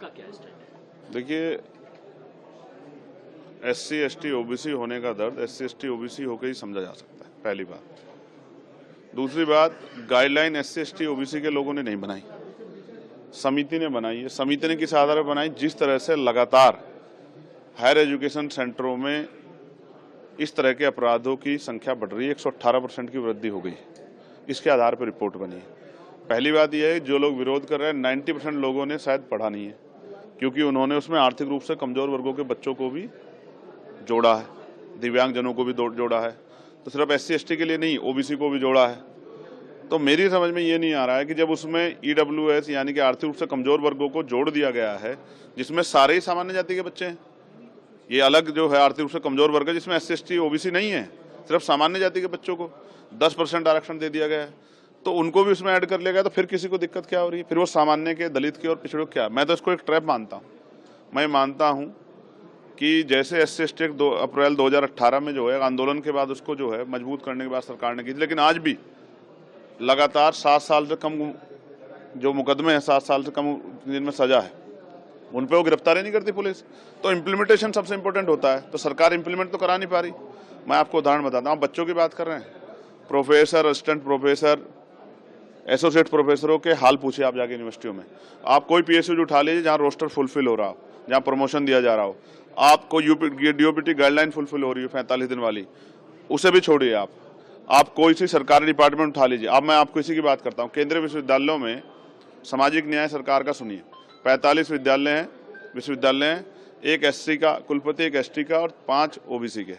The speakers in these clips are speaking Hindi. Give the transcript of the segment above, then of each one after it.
का क्या स्टैंड है? देखिए, SC ST OBC होने का दर्द SC ST OBC होकर ही समझा जा सकता है, पहली बात। दूसरी बात, गाइडलाइन SC ST OBC के लोगों ने नहीं बनाई, समिति ने बनाई है। समिति ने किस आधार पर बनाई? जिस तरह से लगातार हायर एजुकेशन सेंटरों में इस तरह के अपराधों की संख्या बढ़ रही है, 118% की वृद्धि हो गई, इसके आधार पर रिपोर्ट बनी है। पहली बात यह है, जो लोग विरोध कर रहे हैं 90% लोगों ने शायद पढ़ा नहीं है, क्योंकि उन्होंने उसमें आर्थिक रूप से कमजोर वर्गों के बच्चों को भी जोड़ा है, दिव्यांगजनों को भी जोड़ा है, तो सिर्फ SC ST के लिए नहीं, OBC को भी जोड़ा है। तो मेरी समझ में ये नहीं आ रहा है कि जब उसमें EWS यानी कि आर्थिक रूप से कमजोर वर्गों को जोड़ दिया गया है, जिसमें सारे ही सामान्य जाति के बच्चे हैं, ये अलग जो है आर्थिक रूप से कमजोर वर्ग है जिसमें SC ST OBC नहीं है, सिर्फ सामान्य जाति के बच्चों को 10% आरक्षण दे दिया गया है, तो उनको भी उसमें ऐड कर लिया गया, तो फिर किसी को दिक्कत क्या हो रही है? फिर वो सामान्य के, दलित के और पिछड़ों क्या? मैं तो इसको एक ट्रैप मानता हूँ। मैं मानता हूँ कि जैसे SC ST 2 अप्रैल 2018 में जो है आंदोलन के बाद उसको जो है मजबूत करने के बाद सरकार ने की, लेकिन आज भी लगातार 7 साल से कम जो मुकदमे हैं, 7 साल से कम जिनमें सजा है, उन पे वो गिरफ्तारी नहीं करती पुलिस। तो इम्प्लीमेंटेशन सबसे इंपॉर्टेंट होता है, तो सरकार इम्प्लीमेंट तो करा नहीं पा रही। मैं आपको उदाहरण बताता हूँ, बच्चों की बात कर रहे हैं, प्रोफेसर, असिस्टेंट प्रोफेसर, एसोसिएट प्रोफेसरों के हाल पूछे आप जाके यूनिवर्सिटियों में। आप कोई PSU उठा लीजिए जहाँ रोस्टर फुलफिल हो रहा हो, जहाँ प्रमोशन दिया जा रहा हो, आपको DOPT गाइडलाइन फुलफिल हो रही है 45 दिन वाली, उसे भी छोड़िए। आप कोई सी सरकारी डिपार्टमेंट उठा लीजिए। अब मैं आपको इसी की बात करता हूँ, केंद्रीय विश्वविद्यालयों में सामाजिक न्याय सरकार का सुनिए, 45 विश्वविद्यालय हैं, एक SC का कुलपति, एक ST का और 5 OBC के,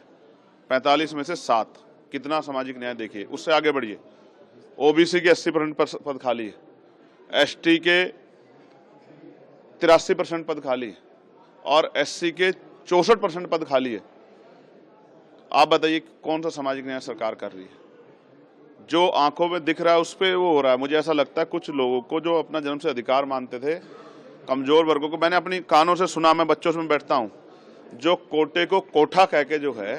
45 में से 7। कितना सामाजिक न्याय देखिए। उससे आगे बढ़िए, OBC के 80% पद खाली है, ST के 83% पद खाली है और SC के 64% पद खाली है। आप बताइए कौन सा सामाजिक न्याय सरकार कर रही है? जो आंखों में दिख रहा है उस पर वो हो रहा है। मुझे ऐसा लगता है कुछ लोगों को जो अपना जन्म से अधिकार मानते थे, कमजोर वर्गों को, मैंने अपनी कानों से सुना, मैं बच्चों से बैठता हूँ, जो कोटे को कोठा कह के जो है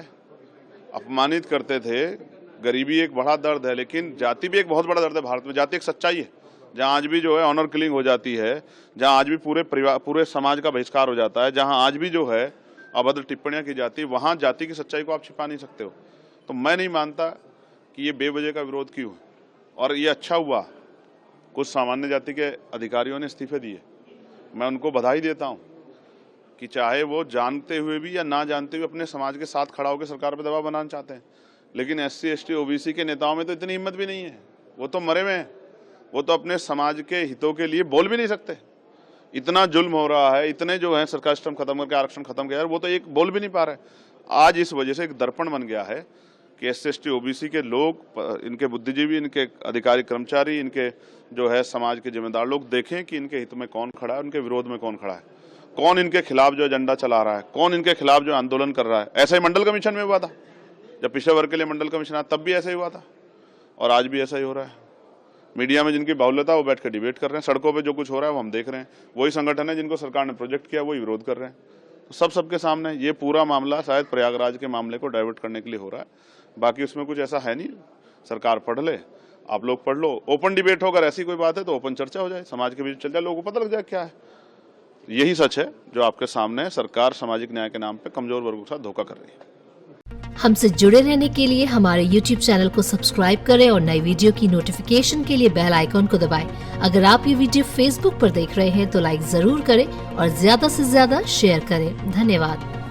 अपमानित करते थे। गरीबी एक बड़ा दर्द है, लेकिन जाति भी एक बहुत बड़ा दर्द है। भारत में जाति एक सच्चाई है, जहाँ आज भी जो है ऑनर किलिंग हो जाती है, जहाँ आज भी पूरे समाज का बहिष्कार हो जाता है, जहाँ आज भी जो है अभद्र टिप्पणियां की जाती है, वहाँ जाति की सच्चाई को आप छिपा नहीं सकते हो। तो मैं नहीं मानता कि ये बेवजह का विरोध क्यों है, और ये अच्छा हुआ कुछ सामान्य जाति के अधिकारियों ने इस्तीफे दिए। मैं उनको बधाई देता हूँ कि चाहे वो जानते हुए भी या ना जानते हुए अपने समाज के साथ खड़ा होकर सरकार पर दबाव बनाना चाहते हैं, लेकिन SC ST OBC के नेताओं में तो इतनी हिम्मत भी नहीं है। वो तो मरे हुए हैं, वो तो अपने समाज के हितों के लिए बोल भी नहीं सकते। इतना जुल्म हो रहा है, इतने जो है सरकार सिस्टम खत्म करके आरक्षण खत्म किया, वो तो एक बोल भी नहीं पा रहे। आज इस वजह से एक दर्पण बन गया है कि SC ST OBC के लोग, इनके बुद्धिजीवी, इनके अधिकारी कर्मचारी, इनके जो है समाज के जिम्मेदार लोग देखें कि इनके हित में कौन खड़ा है, उनके विरोध में कौन खड़ा है, कौन इनके खिलाफ जो एजेंडा चला रहा है, कौन इनके खिलाफ जो आंदोलन कर रहा है। ऐसा ही मंडल कमीशन में हुआ था, जब पिछड़े वर्ग के लिए मंडल कमीशन आया तब भी ऐसा ही हुआ था, और आज भी ऐसा ही हो रहा है। मीडिया में जिनकी बाहुल्यता वो बैठ कर डिबेट कर रहे हैं, सड़कों पे जो कुछ हो रहा है वो हम देख रहे हैं। वही संगठन है जिनको सरकार ने प्रोजेक्ट किया, वही विरोध कर रहे हैं। तो सबके सामने ये पूरा मामला शायद प्रयागराज के मामले को डाइवर्ट करने के लिए हो रहा है, बाकी उसमें कुछ ऐसा है नहीं। सरकार पढ़ ले, आप लोग पढ़ लो, ओपन डिबेट हो, अगर ऐसी कोई बात है तो ओपन चर्चा हो जाए, समाज के बीच चल जाए, लोगों को पता लग जाए क्या है। यही सच है जो आपके सामने है। सरकार सामाजिक न्याय के नाम पे कमजोर वर्गों के साथ धोखा कर रही है। हमसे जुड़े रहने के लिए हमारे YouTube चैनल को सब्सक्राइब करें और नई वीडियो की नोटिफिकेशन के लिए बेल आइकॉन को दबाएं। अगर आप ये वीडियो Facebook पर देख रहे हैं तो लाइक जरूर करें और ज्यादा से ज्यादा शेयर करें। धन्यवाद।